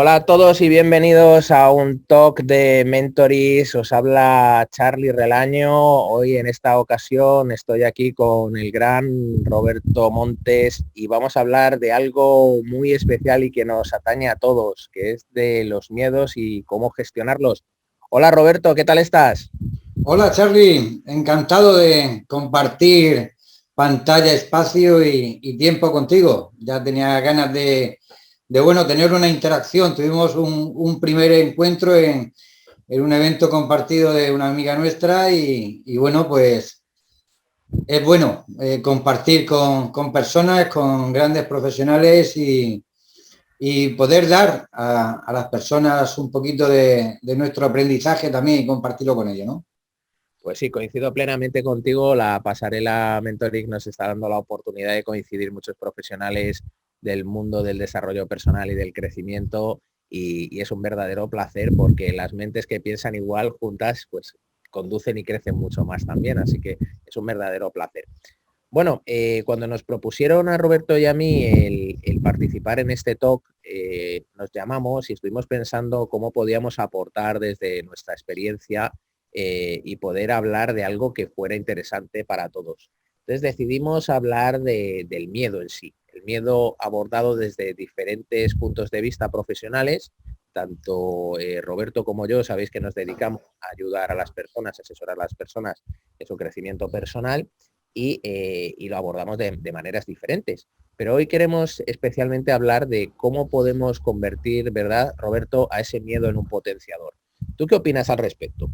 Hola a todos y bienvenidos a un talk de Mentoris. Os habla Charly Relaño. Hoy en esta ocasión estoy aquí con el gran Roberto Montes y vamos a hablar de algo muy especial y que nos atañe a todos, que es de los miedos y cómo gestionarlos. Hola Roberto, ¿qué tal estás? Hola Charly, encantado de compartir pantalla, espacio y tiempo contigo. Ya tenía ganas de tener una interacción. Tuvimos un primer encuentro en un evento compartido de una amiga nuestra y bueno, pues es bueno compartir con personas, con grandes profesionales y poder dar a las personas un poquito de nuestro aprendizaje también y compartirlo con ellos, ¿no? Pues sí, coincido plenamente contigo. La pasarela Mentoring nos está dando la oportunidad de coincidir muchos profesionales del mundo del desarrollo personal y del crecimiento y es un verdadero placer porque las mentes que piensan igual juntas pues conducen y crecen mucho más también, así que es un verdadero placer. Bueno, cuando nos propusieron a Roberto y a mí el participar en este talk, nos llamamos y estuvimos pensando cómo podíamos aportar desde nuestra experiencia y poder hablar de algo que fuera interesante para todos. Entonces decidimos hablar del miedo en sí, el miedo abordado desde diferentes puntos de vista profesionales. Tanto Roberto como yo sabéis que nos dedicamos a ayudar a las personas, a asesorar a las personas en su crecimiento personal y lo abordamos de maneras diferentes. Pero hoy queremos especialmente hablar de cómo podemos convertir, ¿verdad, Roberto, a ese miedo en un potenciador? ¿Tú qué opinas al respecto?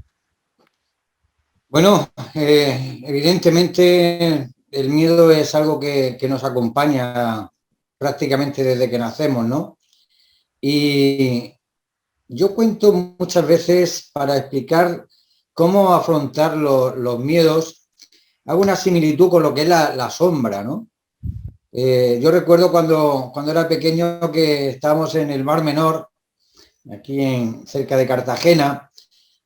Bueno, evidentemente el miedo es algo que nos acompaña prácticamente desde que nacemos, ¿no? Y yo cuento muchas veces para explicar cómo afrontar los miedos, hago una similitud con lo que es la sombra, ¿no? Yo recuerdo cuando era pequeño que estábamos en el Mar Menor, aquí cerca de Cartagena,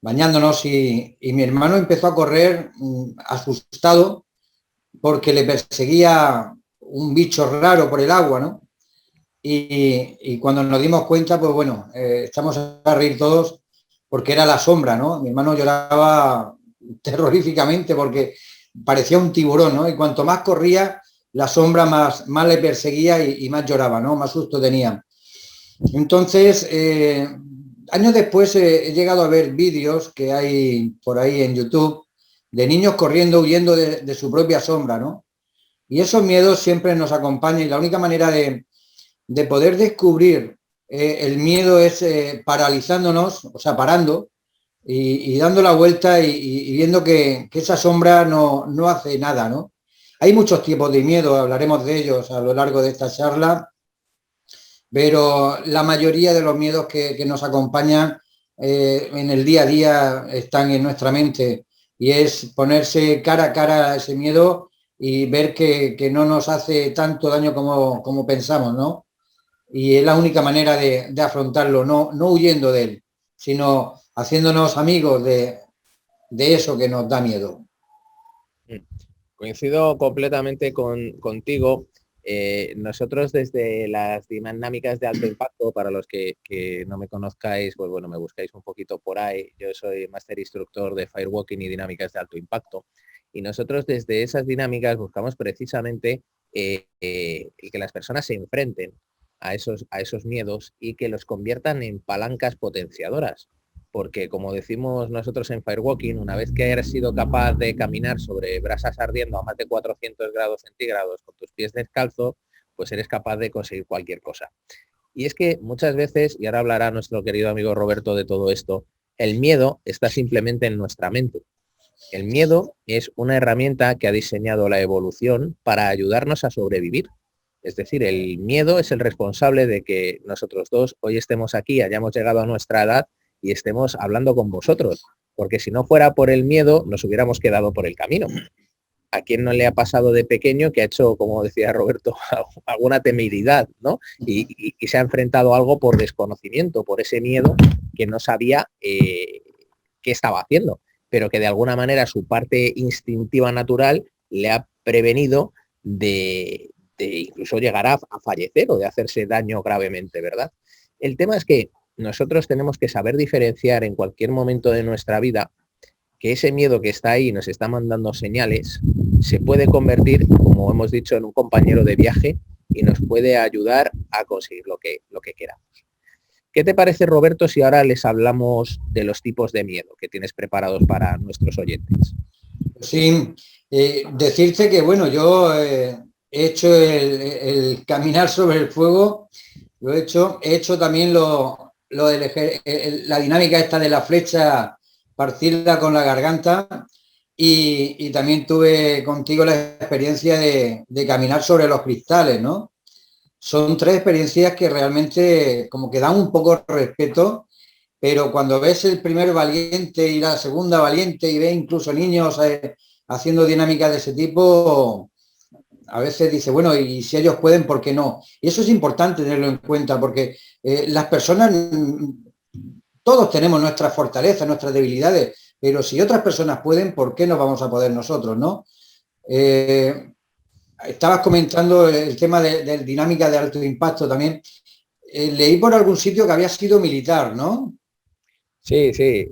bañándonos y mi hermano empezó a correr asustado porque le perseguía un bicho raro por el agua, ¿no? Y cuando nos dimos cuenta, pues bueno, estamos a reír todos porque era la sombra, ¿no? Mi hermano lloraba terroríficamente porque parecía un tiburón, ¿no? Y cuanto más corría, la sombra más le perseguía y más lloraba, ¿no? Más susto tenía. Entonces, años después he llegado a ver vídeos que hay por ahí en YouTube de niños corriendo, huyendo de su propia sombra, ¿no? Y esos miedos siempre nos acompañan y la única manera de poder descubrir el miedo es paralizándonos, o sea, parando y dando la vuelta y viendo que esa sombra no hace nada, ¿no? Hay muchos tipos de miedo, hablaremos de ellos a lo largo de esta charla, pero la mayoría de los miedos que nos acompañan en el día a día están en nuestra mente y es ponerse cara a cara a ese miedo y ver que no nos hace tanto daño como pensamos, ¿no? Y es la única manera de afrontarlo, no huyendo de él, sino haciéndonos amigos de eso que nos da miedo. Coincido completamente contigo. Nosotros desde las dinámicas de alto impacto, para los que no me conozcáis, pues bueno, me buscáis un poquito por ahí. Yo soy máster instructor de Firewalking y dinámicas de alto impacto. Y nosotros desde esas dinámicas buscamos precisamente el que las personas se enfrenten a esos miedos y que los conviertan en palancas potenciadoras. Porque como decimos nosotros en Firewalking, una vez que hayas sido capaz de caminar sobre brasas ardiendo a más de 400 grados centígrados con tus pies descalzos, pues eres capaz de conseguir cualquier cosa. Y es que muchas veces, y ahora hablará nuestro querido amigo Roberto de todo esto, el miedo está simplemente en nuestra mente. El miedo es una herramienta que ha diseñado la evolución para ayudarnos a sobrevivir. Es decir, el miedo es el responsable de que nosotros dos hoy estemos aquí, hayamos llegado a nuestra edad y estemos hablando con vosotros. Porque si no fuera por el miedo, nos hubiéramos quedado por el camino. ¿A quién no le ha pasado de pequeño que ha hecho, como decía Roberto, alguna temeridad, ¿no? Y se ha enfrentado a algo por desconocimiento, por ese miedo que no sabía qué estaba haciendo, pero que de alguna manera su parte instintiva natural le ha prevenido de incluso llegar a fallecer o de hacerse daño gravemente, ¿verdad? El tema es que nosotros tenemos que saber diferenciar en cualquier momento de nuestra vida que ese miedo que está ahí nos está mandando señales, se puede convertir, como hemos dicho, en un compañero de viaje y nos puede ayudar a conseguir lo que queramos. ¿Qué te parece, Roberto, si ahora les hablamos de los tipos de miedo que tienes preparados para nuestros oyentes? Sí, decirte que, bueno, yo he hecho el caminar sobre el fuego, he hecho también la dinámica esta de la flecha partida con la garganta y también tuve contigo la experiencia de caminar sobre los cristales, ¿no? Son tres experiencias que realmente como que dan un poco de respeto, pero cuando ves el primer valiente y la segunda valiente y ves incluso niños haciendo dinámicas de ese tipo, a veces dice, bueno, y si ellos pueden, ¿por qué no? Y eso es importante tenerlo en cuenta, porque las personas, todos tenemos nuestras fortalezas, nuestras debilidades, pero si otras personas pueden, ¿por qué no vamos a poder nosotros, no? Estabas comentando el tema de dinámica de alto impacto también. Leí por algún sitio que había sido militar, ¿no? Sí, sí,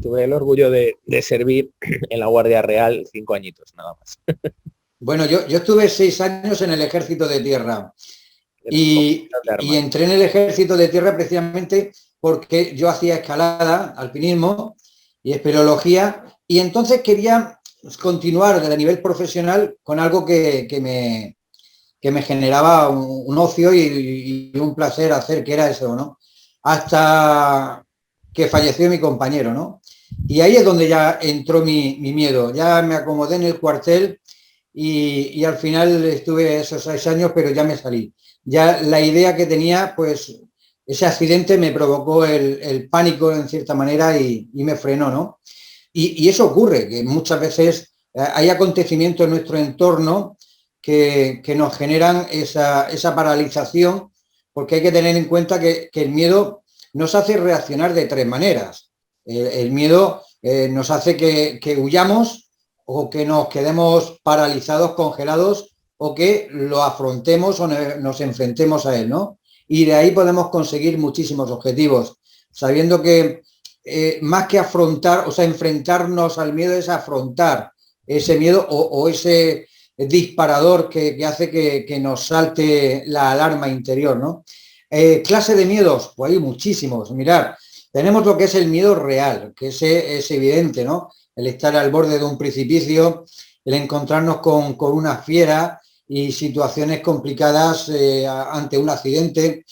tuve el orgullo de servir en la Guardia Real 5 añitos, nada más. Bueno, yo estuve 6 años en el Ejército de Tierra y entré en el Ejército de Tierra precisamente porque yo hacía escalada, alpinismo y espeleología, y entonces quería continuar a nivel profesional con algo que me generaba un ocio y un placer hacer, que era eso, ¿no? Hasta que falleció mi compañero, ¿no? Y ahí es donde ya entró mi miedo. Ya me acomodé en el cuartel y al final estuve esos 6 años, pero ya me salí. Ya la idea que tenía, pues ese accidente me provocó el pánico en cierta manera y me frenó, ¿no? Y eso ocurre, que muchas veces hay acontecimientos en nuestro entorno que nos generan esa paralización, porque hay que tener en cuenta que el miedo nos hace reaccionar de tres maneras. El miedo nos hace que huyamos o que nos quedemos paralizados, congelados, o que lo afrontemos o nos enfrentemos a él, ¿no? Y de ahí podemos conseguir muchísimos objetivos, sabiendo que más que afrontar, o sea, enfrentarnos al miedo es afrontar ese miedo o ese disparador que hace que nos salte la alarma interior, ¿no? Clase de miedos, pues hay muchísimos. Mirad, tenemos lo que es el miedo real, que es evidente, ¿no? El estar al borde de un precipicio, el encontrarnos con una fiera y situaciones complicadas ante un accidente.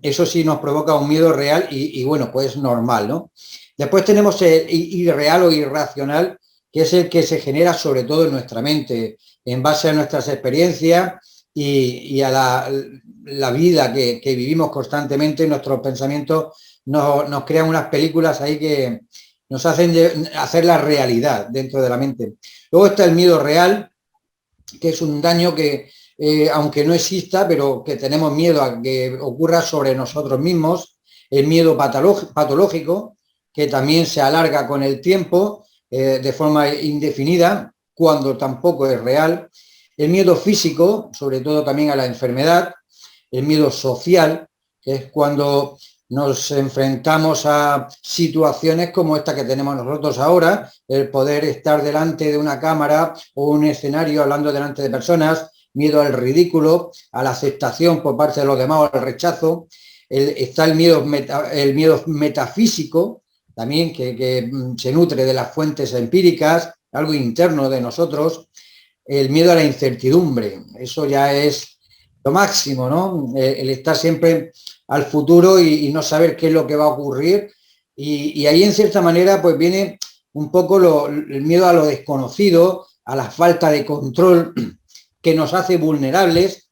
Eso sí nos provoca un miedo real y bueno, pues normal, ¿no? Después tenemos el irreal o irracional, que es el que se genera sobre todo en nuestra mente, en base a nuestras experiencias y a la vida que vivimos constantemente. Nuestros pensamientos nos crean unas películas ahí que nos hacen hacer la realidad dentro de la mente. Luego está el miedo real, que es un daño que, aunque no exista, pero que tenemos miedo a que ocurra sobre nosotros mismos. El miedo patológico, que también se alarga con el tiempo de forma indefinida, cuando tampoco es real. El miedo físico, sobre todo también a la enfermedad. El miedo social, que es cuando nos enfrentamos a situaciones como esta que tenemos nosotros ahora, el poder estar delante de una cámara o un escenario hablando delante de personas, miedo al ridículo, a la aceptación por parte de los demás o al rechazo. Está el miedo metafísico, también que se nutre de las fuentes empíricas, algo interno de nosotros. El miedo a la incertidumbre, eso ya es lo máximo, ¿no? El estar siempre al futuro y no saber qué es lo que va a ocurrir. Y ahí, en cierta manera, pues viene un poco el miedo a lo desconocido, a la falta de control que nos hace vulnerables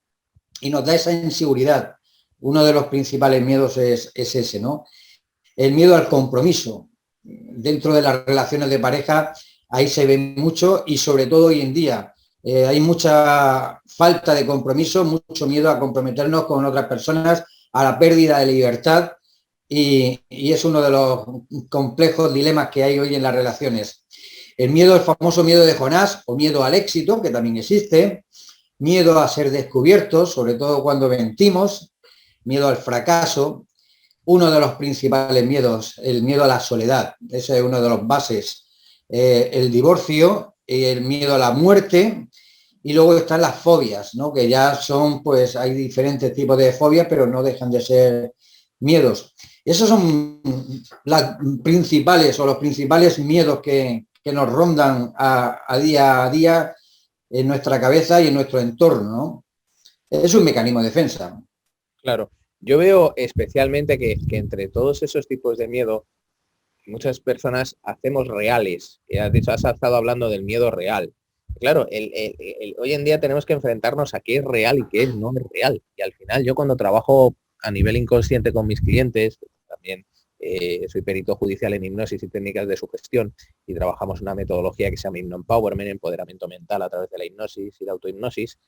y nos da esa inseguridad. Uno de los principales miedos es ese, ¿no? El miedo al compromiso. Dentro de las relaciones de pareja, ahí se ve mucho y sobre todo hoy en día. Hay mucha falta de compromiso, mucho miedo a comprometernos con otras personas, a la pérdida de libertad y es uno de los complejos dilemas que hay hoy en las relaciones. El miedo, el famoso miedo de Jonás o miedo al éxito, que también existe, miedo a ser descubiertos, sobre todo cuando mentimos, miedo al fracaso, uno de los principales miedos, el miedo a la soledad, ese es uno de los bases, el divorcio, el miedo a la muerte, y luego están las fobias, ¿no? Que ya son, pues hay diferentes tipos de fobias, pero no dejan de ser miedos. Esos son las principales o los principales miedos que nos rondan a día en nuestra cabeza y en nuestro entorno, ¿no? Es un mecanismo de defensa. Claro, yo veo especialmente que entre todos esos tipos de miedo, muchas personas hacemos reales. Has dicho, has estado hablando del miedo real. Claro, hoy en día tenemos que enfrentarnos a qué es real y qué no es real. Y al final yo cuando trabajo a nivel inconsciente con mis clientes, también soy perito judicial en hipnosis y técnicas de sugestión y trabajamos una metodología que se llama Hypno-Empowerment, empoderamiento mental a través de la hipnosis y la autohipnosis.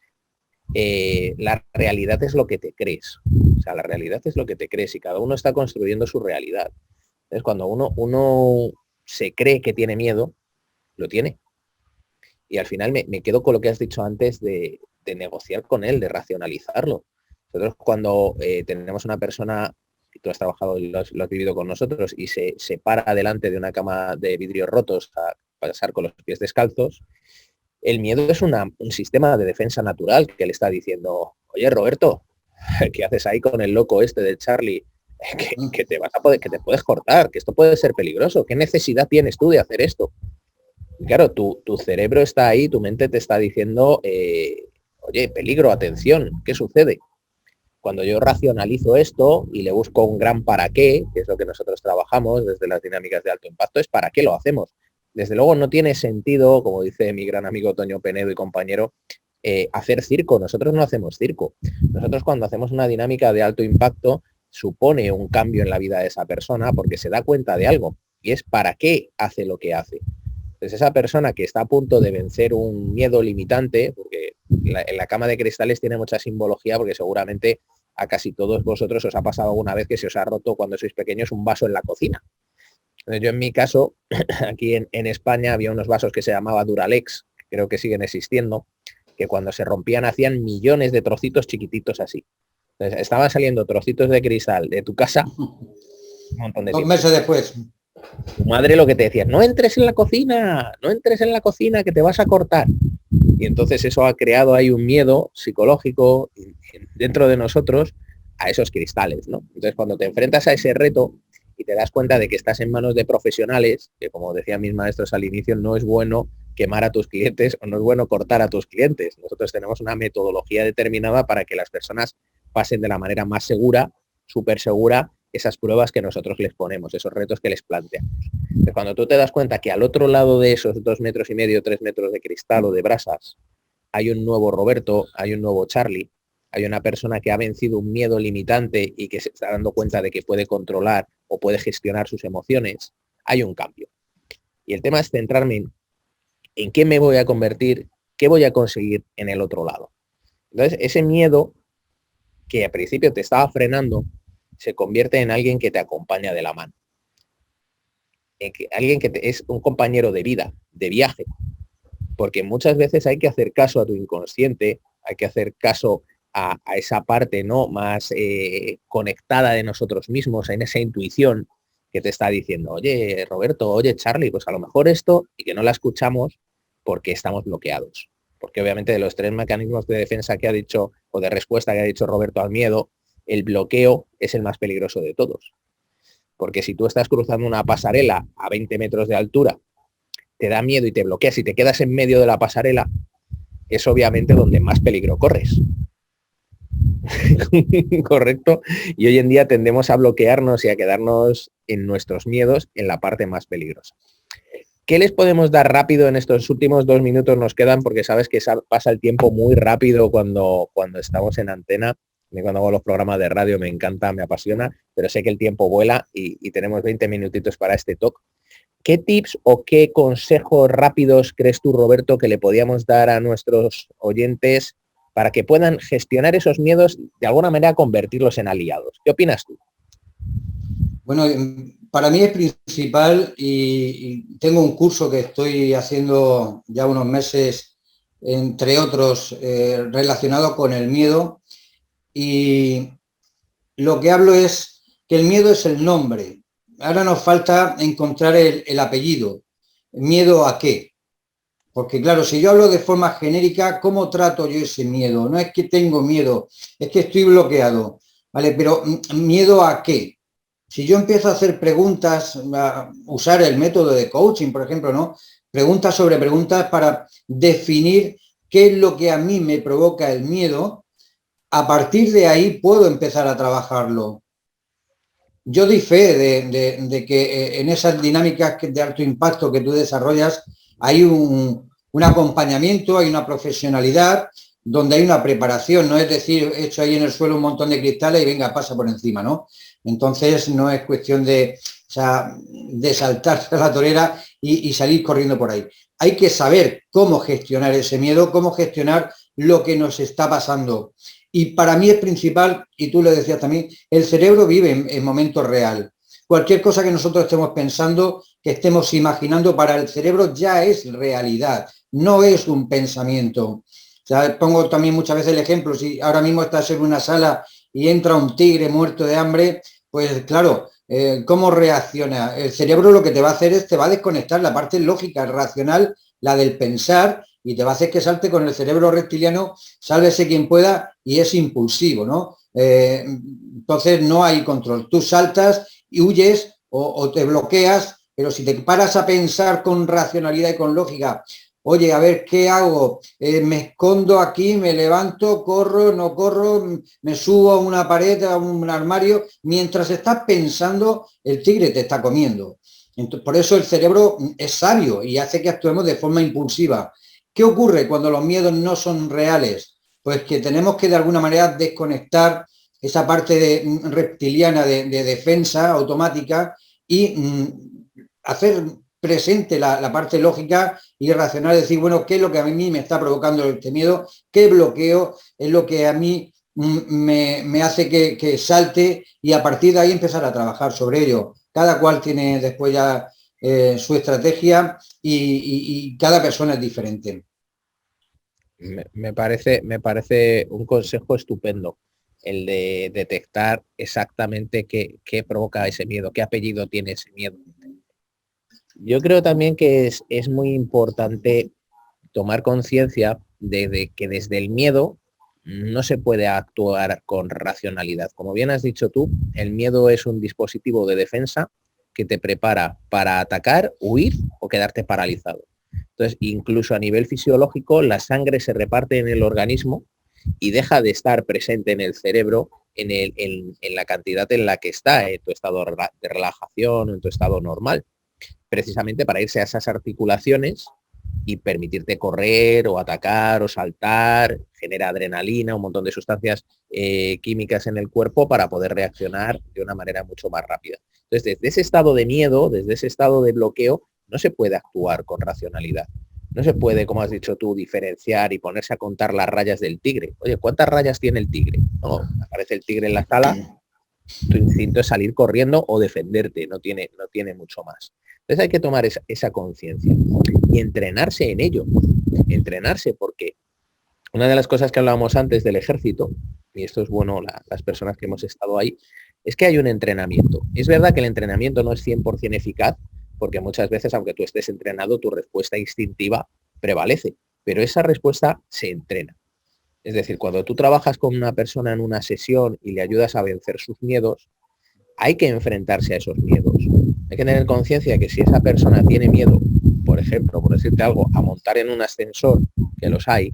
La realidad es lo que te crees. O sea, la realidad es lo que te crees y cada uno está construyendo su realidad. Entonces, cuando uno se cree que tiene miedo, lo tiene. Y al final me quedo con lo que has dicho antes de negociar con él, de racionalizarlo. Nosotros cuando tenemos una persona, que tú has trabajado y lo has vivido con nosotros, y se para delante de una cama de vidrios rotos a pasar con los pies descalzos, el miedo es un sistema de defensa natural que le está diciendo, oye Roberto, ¿qué haces ahí con el loco este de Charlie? Que te vas a poder, que te puedes cortar, que esto puede ser peligroso. ¿Qué necesidad tienes tú de hacer esto? Y claro, tu cerebro está ahí, tu mente te está diciendo, oye, peligro, atención, ¿qué sucede? Cuando yo racionalizo esto y le busco un gran para qué, que es lo que nosotros trabajamos desde las dinámicas de alto impacto, es para qué lo hacemos. Desde luego no tiene sentido, como dice mi gran amigo Toño Penedo y compañero, hacer circo. Nosotros no hacemos circo. Nosotros cuando hacemos una dinámica de alto impacto supone un cambio en la vida de esa persona porque se da cuenta de algo y es para qué hace lo que hace. Entonces esa persona que está a punto de vencer un miedo limitante, porque en la cama de cristales tiene mucha simbología, porque seguramente a casi todos vosotros os ha pasado alguna vez que se os ha roto cuando sois pequeños un vaso en la cocina. Entonces yo en mi caso, aquí en España había unos vasos que se llamaba Duralex, que creo que siguen existiendo, que cuando se rompían hacían millones de trocitos chiquititos así. Entonces estaban saliendo trocitos de cristal de tu casa un montón de tiempo. 2 meses después. Tu madre lo que te decía, no entres en la cocina, no entres en la cocina que te vas a cortar. Y entonces eso ha creado ahí un miedo psicológico dentro de nosotros a esos cristales, ¿no? Entonces cuando te enfrentas a ese reto y te das cuenta de que estás en manos de profesionales, que como decían mis maestros al inicio, no es bueno quemar a tus clientes o no es bueno cortar a tus clientes. Nosotros tenemos una metodología determinada para que las personas pasen de la manera más segura, súper segura, esas pruebas que nosotros les ponemos, esos retos que les planteamos. Entonces, cuando tú te das cuenta que al otro lado de esos 2,5 metros, 3 metros de cristal o de brasas, hay un nuevo Roberto, hay un nuevo Charlie, hay una persona que ha vencido un miedo limitante y que se está dando cuenta de que puede controlar o puede gestionar sus emociones, hay un cambio. Y el tema es centrarme en qué me voy a convertir, qué voy a conseguir en el otro lado. Entonces, ese miedo que al principio te estaba frenando, se convierte en alguien que te acompaña de la mano. Alguien que es un compañero de vida, de viaje. Porque muchas veces hay que hacer caso a tu inconsciente, hay que hacer caso a esa parte, ¿no?, más conectada de nosotros mismos, en esa intuición que te está diciendo, oye, Roberto, oye, Charlie, pues a lo mejor esto, y que no la escuchamos porque estamos bloqueados. Porque obviamente de los 3 mecanismos de defensa que ha dicho, o de respuesta que ha dicho Roberto al miedo, el bloqueo es el más peligroso de todos. Porque si tú estás cruzando una pasarela a 20 metros de altura, te da miedo y te bloqueas y te quedas en medio de la pasarela, es obviamente donde más peligro corres. Correcto. Y hoy en día tendemos a bloquearnos y a quedarnos en nuestros miedos en la parte más peligrosa. ¿Qué les podemos dar rápido en estos últimos 2 minutos nos quedan? Porque sabes que pasa el tiempo muy rápido cuando estamos en antena. Cuando hago los programas de radio me encanta, me apasiona, pero sé que el tiempo vuela y tenemos 20 minutitos para este talk. ¿Qué tips o qué consejos rápidos crees tú, Roberto, que le podíamos dar a nuestros oyentes para que puedan gestionar esos miedos, de alguna manera convertirlos en aliados? ¿Qué opinas tú? Bueno, para mí es principal y tengo un curso que estoy haciendo ya unos meses, entre otros, relacionado con el miedo y lo que hablo es que el miedo es el nombre. Ahora nos falta encontrar el apellido. ¿Miedo a qué? Porque claro, si yo hablo de forma genérica, ¿cómo trato yo ese miedo? No es que tengo miedo, es que estoy bloqueado, ¿vale? Pero ¿miedo a qué? Si yo empiezo a hacer preguntas, a usar el método de coaching, por ejemplo, ¿no? Preguntas sobre preguntas para definir qué es lo que a mí me provoca el miedo, a partir de ahí puedo empezar a trabajarlo. Yo doy fe de que en esas dinámicas de alto impacto que tú desarrollas hay un acompañamiento, hay una profesionalidad, donde hay una preparación, no es decir, he hecho ahí en el suelo un montón de cristales y venga, pasa por encima, ¿no? Entonces no es cuestión o sea, de saltarse a la torera y salir corriendo por ahí. Hay que saber cómo gestionar ese miedo, cómo gestionar lo que nos está pasando. Y para mí es principal, y tú lo decías también, el cerebro vive en momento real. Cualquier cosa que nosotros estemos pensando, que estemos imaginando, para el cerebro ya es realidad, no es un pensamiento. O sea, pongo también muchas veces el ejemplo, si ahora mismo estás en una sala y entra un tigre muerto de hambre, pues claro, ¿cómo reacciona? El cerebro lo que te va a hacer es, te va a desconectar la parte lógica, racional, la del pensar, y te va a hacer que salte con el cerebro reptiliano, sálvese quien pueda, y es impulsivo, ¿no? Entonces no hay control. Tú saltas y huyes o te bloqueas, pero si te paras a pensar con racionalidad y con lógica, oye, a ver, ¿qué hago? Me escondo aquí, me levanto, corro, no corro, me subo a una pared, a un armario. Mientras estás pensando, el tigre te está comiendo. Entonces, por eso el cerebro es sabio y hace que actuemos de forma impulsiva. ¿Qué ocurre cuando los miedos no son reales? Pues que tenemos que de alguna manera desconectar esa parte reptiliana de defensa automática y hacer presente la parte lógica y racional, decir, bueno, ¿qué es lo que a mí me está provocando este miedo? ¿Qué bloqueo es lo que a mí me hace que salte? Y a partir de ahí empezar a trabajar sobre ello. Cada cual tiene después ya su estrategia y cada persona es diferente. Me parece un consejo estupendo el de detectar exactamente qué provoca ese miedo, qué apellido tiene ese miedo. Yo creo también que es muy importante tomar conciencia de que desde el miedo no se puede actuar con racionalidad. Como bien has dicho tú, el miedo es un dispositivo de defensa que te prepara para atacar, huir o quedarte paralizado. Entonces, incluso a nivel fisiológico, la sangre se reparte en el organismo y deja de estar presente en el cerebro en la cantidad en la que está, en tu estado de relajación o en tu estado normal, precisamente para irse a esas articulaciones y permitirte correr o atacar o saltar, genera adrenalina, un montón de sustancias químicas en el cuerpo para poder reaccionar de una manera mucho más rápida. Entonces, desde ese estado de miedo, desde ese estado de bloqueo, no se puede actuar con racionalidad. No se puede, como has dicho tú, diferenciar y ponerse a contar las rayas del tigre. Oye, ¿cuántas rayas tiene el tigre? No, aparece el tigre en la sala, tu instinto es salir corriendo o defenderte, no tiene mucho más. Entonces hay que tomar esa conciencia y entrenarse en ello, entrenarse, porque una de las cosas que hablábamos antes del ejército, y esto es bueno las personas que hemos estado ahí, es que hay un entrenamiento. Es verdad que el entrenamiento no es 100% eficaz, porque muchas veces, aunque tú estés entrenado, tu respuesta instintiva prevalece, pero esa respuesta se entrena. Es decir, cuando tú trabajas con una persona en una sesión y le ayudas a vencer sus miedos, hay que enfrentarse a esos miedos. Hay que tener conciencia de que si esa persona tiene miedo, por ejemplo, por decirte algo, a montar en un ascensor, que los hay,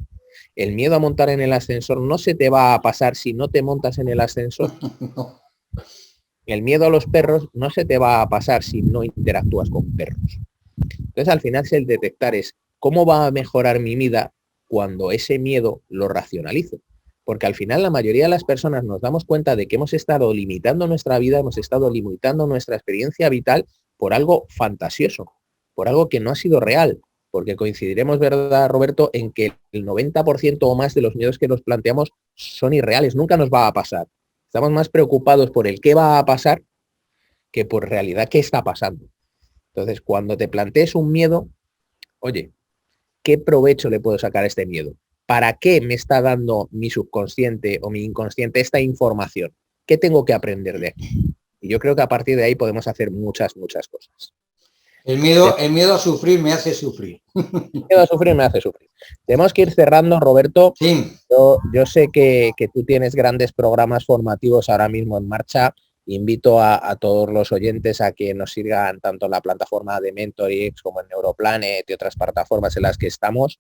el miedo a montar en el ascensor no se te va a pasar si no te montas en el ascensor. El miedo a los perros no se te va a pasar si no interactúas con perros. Entonces, al final, el detectar es cómo va a mejorar mi vida cuando ese miedo lo racionalizo. Porque al final la mayoría de las personas nos damos cuenta de que hemos estado limitando nuestra vida, hemos estado limitando nuestra experiencia vital por algo fantasioso, por algo que no ha sido real. Porque coincidiremos, ¿verdad, Roberto?, en que el 90% o más de los miedos que nos planteamos son irreales, nunca nos va a pasar. Estamos más preocupados por el qué va a pasar que por realidad qué está pasando. Entonces, cuando te plantees un miedo, oye, ¿qué provecho le puedo sacar a este miedo? ¿Para qué me está dando mi subconsciente o mi inconsciente esta información? ¿qué tengo que aprender de aquí? Y yo creo que a partir de ahí podemos hacer muchas cosas. El miedo a sufrir me hace sufrir. El miedo a sufrir me hace sufrir. Tenemos que ir cerrando, Roberto. Sí. Yo sé que tú tienes grandes programas formativos ahora mismo en marcha. Invito a todos los oyentes a que nos sigan tanto en la plataforma de Mentorix como en Neuroplanet y otras plataformas en las que estamos.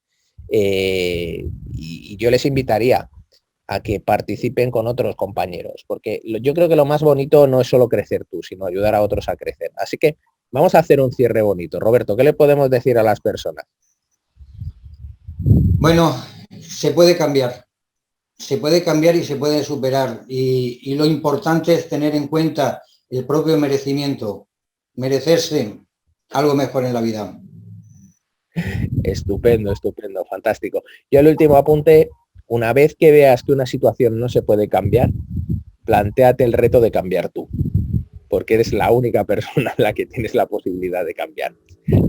Y yo les invitaría a que participen con otros compañeros, porque yo creo que lo más bonito no es solo crecer tú, sino ayudar a otros a crecer. Así que vamos a hacer un cierre bonito. Roberto, ¿qué le podemos decir a las personas? Bueno, se puede cambiar y se puede superar. Y lo importante es tener en cuenta el propio merecimiento, merecerse algo mejor en la vida. Estupendo, fantástico. Yo el último apunte, una vez que veas que una situación no se puede cambiar, plantéate el reto de cambiar tú, porque eres la única persona en la que tienes la posibilidad de cambiar.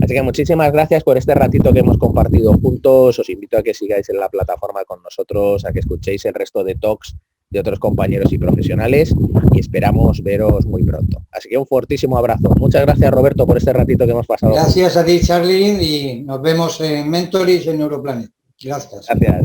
Así que muchísimas gracias por este ratito que hemos compartido juntos. Os invito a que sigáis en la plataforma con nosotros, a que escuchéis el resto de talks de otros compañeros y profesionales y esperamos veros muy pronto. Así que un fortísimo abrazo. Muchas gracias, Roberto, por este ratito que hemos pasado. Gracias a ti, Charly, y nos vemos en Mentorix en Neuroplanet. Gracias. Gracias.